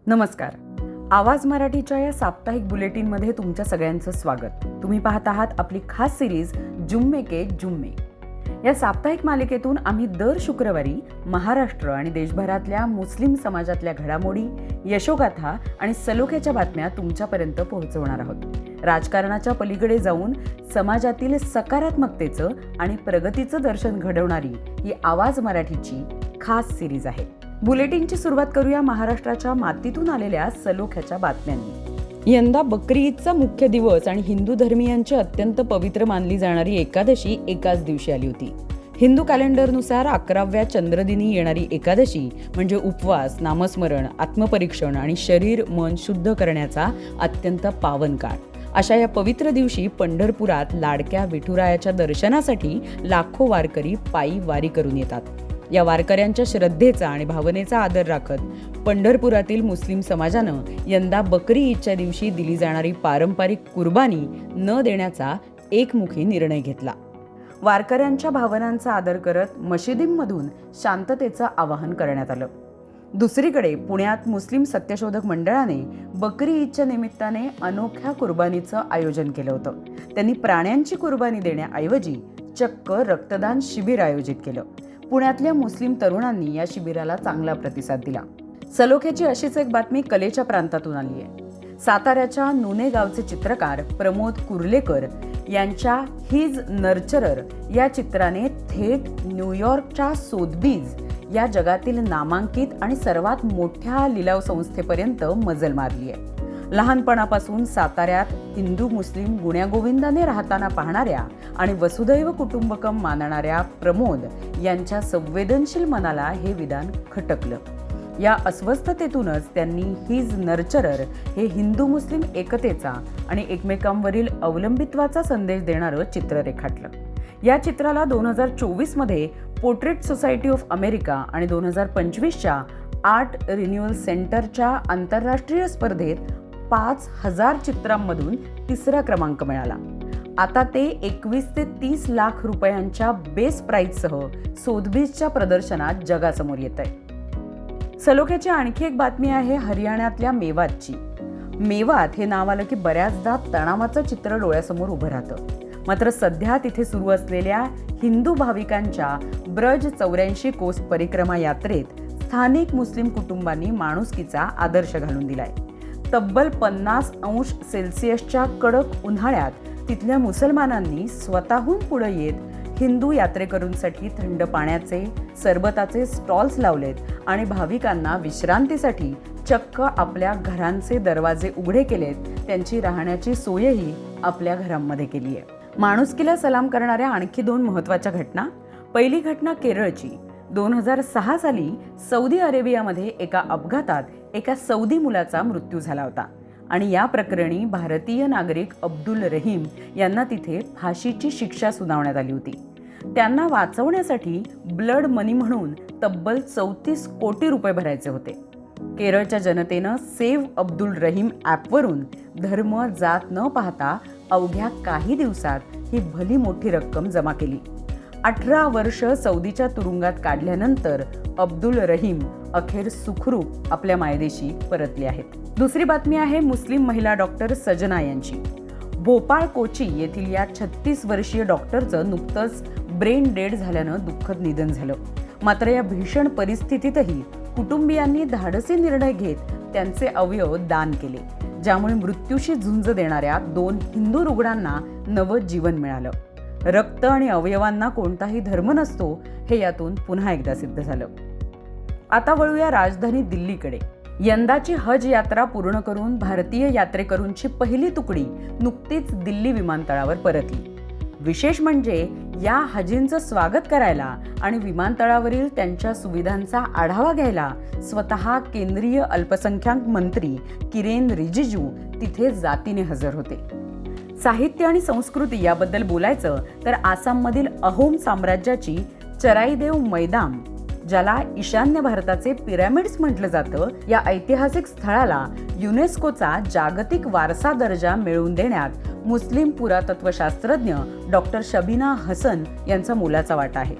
नमस्कार. आवाज मराठीच्या या साप्ताहिक बुलेटिनमध्ये तुमच्या सगळ्यांचं स्वागत. तुम्ही पाहत आहात आपली खास सिरीज जुम्मे के जुम्मे. या साप्ताहिक मालिकेतून आम्ही दर शुक्रवारी महाराष्ट्र आणि देशभरातल्या मुस्लिम समाजातल्या घडामोडी, यशोगाथा आणि सलोख्याच्या बातम्या तुमच्यापर्यंत पोहोचवणार आहोत. राजकारणाच्या पलीकडे जाऊन समाजातील सकारात्मकतेचं आणि प्रगतीचं दर्शन घडवणारी ही आवाज मराठीची खास सिरीज आहे. बुलेटिनची सुरुवात करूया महाराष्ट्राच्या मातीतून आलेल्या सलोख्याच्या बातम्यांनी. यंदा बकरी ईदचा मुख्य दिवस आणि हिंदू धर्मीयांची अत्यंत पवित्र मानली जाणारी एकादशी एकाच दिवशी आली होती. हिंदू कॅलेंडरनुसार 11व्या चंद्रदिनी येणारी एकादशी म्हणजे उपवास, नामस्मरण, आत्मपरीक्षण आणि शरीर मन शुद्ध करण्याचा अत्यंत पावन काळ. अशा या पवित्र दिवशी पंढरपुरात लाडक्या विठुरायाच्या दर्शनासाठी लाखो वारकरी पायी वारी करून येतात. या वारकऱ्यांच्या श्रद्धेचा आणि भावनेचा आदर राखत पंढरपुरातील मुस्लिम समाजानं यंदा बकरी ईदच्या दिवशी दिली जाणारी पारंपरिक कुर्बानी न देण्याचा एकमुखी निर्णय घेतला. वारकऱ्यांच्या भावनांचा आदर करत मशिदींमधून शांततेचं आवाहन करण्यात आलं. दुसरीकडे पुण्यात मुस्लिम सत्यशोधक मंडळाने बकरी ईदच्या निमित्ताने अनोख्या कुर्बानीचं आयोजन केलं होतं. त्यांनी प्राण्यांची कुर्बानी देण्याऐवजी चक्क रक्तदान शिबिर आयोजित केलं. पुण्यातल्या मुस्लिम तरुणांनी या शिबिराला चांगला प्रतिसाद दिला. सलोख्याची अशीच एक बातमी कलेच्या प्रांतातून आली आहे. साताऱ्याच्या नुने गावचे चित्रकार प्रमोद कुर्लेकर यांच्या हिज नर्चरर या चित्राने थेट न्यूयॉर्कच्या सोथबीज या जगातील नामांकित आणि सर्वात मोठ्या लिलाव संस्थेपर्यंत मजल मारली आहे. लहानपणापासून साताऱ्यात हिंदू मुस्लिम गुण्यागोविंदाने राहताना पाहणाऱ्या आणि वसुदैव कुटुंबकम मानणाऱ्या प्रमोद यांच्या संवेदनशील मनाला हे विधान खटकलं. या अस्वस्थतेतूनच त्यांनी हिज नर्चरर हे हिंदू मुस्लिम एकतेचा आणि एकमेकांवरील अवलंबित्वाचा संदेश देणारं चित्र रेखाटलं. या चित्राला 2024 मध्ये पोर्ट्रेट सोसायटी ऑफ अमेरिका आणि 2025च्या आर्ट रिन्युअल सेंटरच्या आंतरराष्ट्रीय स्पर्धेत 5,000 चित्रांमधून 3रा क्रमांक मिळाला. आता ते 21 ते 30 लाख रुपयांच्या बेस प्राईजसह सोथबीजच्या प्रदर्शनात जगासमोर येत आहे. सलोख्याची आणखी एक बातमी आहे हरियाणातल्या मेवातची. मेवात हे नाव आलं की बऱ्याचदा तणावाचं चित्र डोळ्यासमोर उभं राहतं. मात्र सध्या तिथे सुरू असलेल्या हिंदू भाविकांच्या ब्रज 84 कोस परिक्रमा यात्रेत स्थानिक मुस्लिम कुटुंबांनी माणुसकीचा आदर्श घालून दिलाय. तब्बल 50 अंश सेल्सिअसच्या कडक उन्हाळ्यात तिथल्या मुसलमानांनी स्वतःहून पुढे येत हिंदू यात्रेकरूंसाठी थंड पाण्याचे, सरबताचे स्टॉल्स लावलेत आणि भाविकांना विश्रांतीसाठी चक्क आपल्या घरांचे दरवाजे उघडे केलेत. त्यांची राहण्याची सोयही आपल्या घरांमध्ये केली आहे. माणुसकीला सलाम करणाऱ्या आणखी 2 महत्त्वाच्या घटना. पहिली घटना केरळची. 2006 साली सौदी अरेबियामध्ये एका अपघातात एका सौदी मुलाचा मृत्यू झाला होता आणि या प्रकरणी भारतीय नागरिक अब्दुल रहीम यांना तिथे फाशीची शिक्षा सुनावण्यात आली होती. त्यांना वाचवण्यासाठी ब्लड मनी म्हणून तब्बल 34 कोटी रुपये भरायचे होते. केरळच्या जनतेनं सेव्ह अब्दुल रहीम ॲपवरून धर्म जात न पाहता अवघ्या काही दिवसात ही भली मोठी रक्कम जमा केली. 18 वर्ष सौदीच्या तुरुंगात काढल्यानंतर अब्दुल रहीम अखेर सुखरूप आपल्या मायदेशी परतले आहेत. दुसरी बातमी आहे मुस्लिम महिला डॉक्टर सजना यांची. भोपाळ कोची येथील या 36 वर्षीय डॉक्टरचं नुकतंच ब्रेन डेड झाल्यानं दुःखद निधन झालं. मात्र या भीषण परिस्थितीतही कुटुंबियांनी धाडसी निर्णय घेत त्यांचे अवयव दान केले, ज्यामुळे मृत्यूशी झुंज देणाऱ्या 2 हिंदू रुग्णांना नवं जीवन मिळालं. रक्त आणि अवयवांना कोणताही धर्म नसतो हे यातून पुन्हा एकदा सिद्ध झालं. आता वळूया राजधानी दिल्लीकडे. यंदाची हज यात्रा पूर्ण करून भारतीय यात्रेकरूंची पहिली तुकडी नुकतीच दिल्ली विमानतळावर परतली. विशेष म्हणजे या हजींचं स्वागत करायला आणि विमानतळावरील त्यांच्या सुविधांचा आढावा घ्यायला स्वतः केंद्रीय अल्पसंख्याक मंत्री किरेन रिजिजू तिथे जातीने हजर होते. साहित्य आणि संस्कृती याबद्दल बोलायचं तर आसाममधील अहोम साम्राज्याची चराईदेव मैदाम, ज्याला ईशान्य भारताचे पिरॅमिड्स म्हटलं जातं, या ऐतिहासिक स्थळाला युनेस्कोचा जागतिक वारसा दर्जा मिळवून देण्यात मुस्लिम पुरातत्वशास्त्रज्ञ डॉक्टर शबीना हसन यांचा मोलाचा वाटा आहे.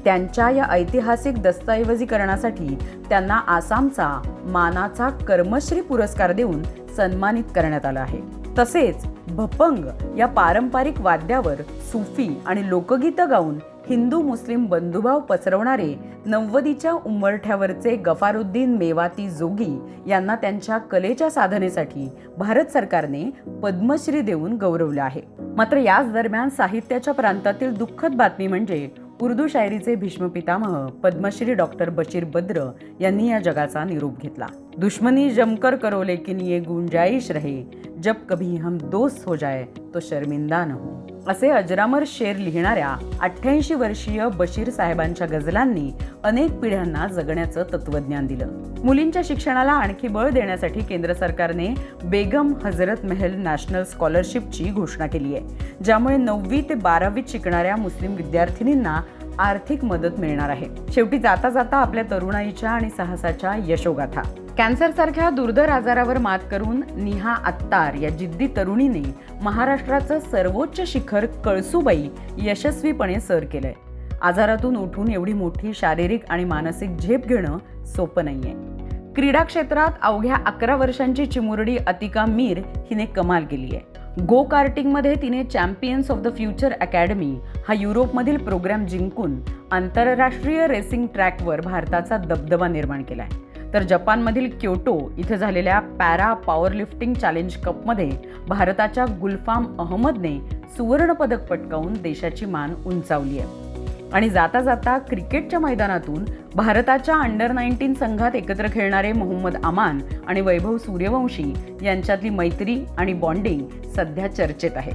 त्यांच्या या ऐतिहासिक दस्तऐवजीकरणासाठी त्यांना आसामचा मानाचा कर्मश्री पुरस्कार देऊन सन्मानित करण्यात आलं आहे. तसेच भपंग या पारंपरिक वाद्यावर सुफी आणि लोकगीतं गाऊन हिंदू मुस्लिम बंधुभाव पसरवणारे 90च्या उंबरठ्यावरचे गफारुद्दीन मेवाती जोगी यांना त्यांच्या कलेच्या साधनेसाठी भारत सरकारने पद्मश्री देऊन गौरवलं आहे. मात्र याच दरम्यान साहित्याच्या प्रांतातील दुःखद बातमी म्हणजे उर्दू शायरीचे भीष्म पितामह पद्मश्री डॉक्टर बशीर बद्र यांनी या जगाचा निरोप घेतला. दुश्मनी जमकर करो लेकिन ये गुंजाइश रहे, जब कभी हम दोस्त हो जाए तो शर्मिंदा न हो, असे अजरामर शेर लिहिणाऱ्या 88 वर्षीय बशीर साहेबांच्या गझलांनी अनेक पिढ्यांना जगण्याचं तत्वज्ञान दिलं. मुलींच्या शिक्षणाला आणखी बळ देण्यासाठी केंद्र सरकारने बेगम हजरत महल नॅशनल स्कॉलरशिपची घोषणा केली आहे, ज्यामुळे 9वी ते 12वीत शिकणाऱ्या मुस्लिम विद्यार्थिनींना आर्थिक मदत मिळणार आहे. शेवटी जाता जाता आपल्या तरुणाईच्या आणि साहसाच्या यशोगाथा. कॅन्सर सारख्या दुर्धर आजारावर मात करून निहा अत्तार या जिद्दी तरुणीने महाराष्ट्राचं सर्वोच्च शिखर कळसूबाई यशस्वीपणे सर केलंय. आजारातून उठून एवढी मोठी शारीरिक आणि मानसिक झेप घेणं सोपं नाहीये. क्रीडा क्षेत्रात अवघ्या 11 वर्षांची चिमुरडी अतिका मीर हिने कमाल केली आहे. गो कार्टिंगमध्ये तिने champions of the future academy हा युरोपमधील प्रोग्राम जिंकून आंतरराष्ट्रीय रेसिंग ट्रॅकवर भारताचा दबदबा निर्माण केलाय. तर जपानमधील क्योटो इथे झालेल्या पॅरा पॉवरलिफ्टिंग चॅलेंज कपमध्ये भारताच्या गुलफाम अहमदने सुवर्ण पदक पटकावून देशाची मान उंचावली आहे. आणि जाता जाता क्रिकेटच्या मैदानातून भारताच्या अंडर 19 संघात एकत्र खेळणारे मोहम्मद अमान आणि वैभव सूर्यवंशी यांच्यातली मैत्री आणि बॉन्डिंग सध्या चर्चेत आहे.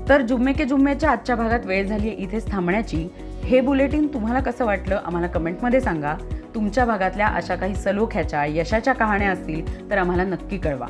तर जुम्मे के जुम्मेच्या आजच्या भागात वेळ झाली आहे इथेच थांबण्याची. हे बुलेटिन तुम्हाला कसं वाटलं आम्हाला कमेंटमध्ये सांगा. तुमच्या भागातल्या अशा काही सलोख्याच्या यशाच्या कहाण्या असतील तर आम्हाला नक्की कळवा.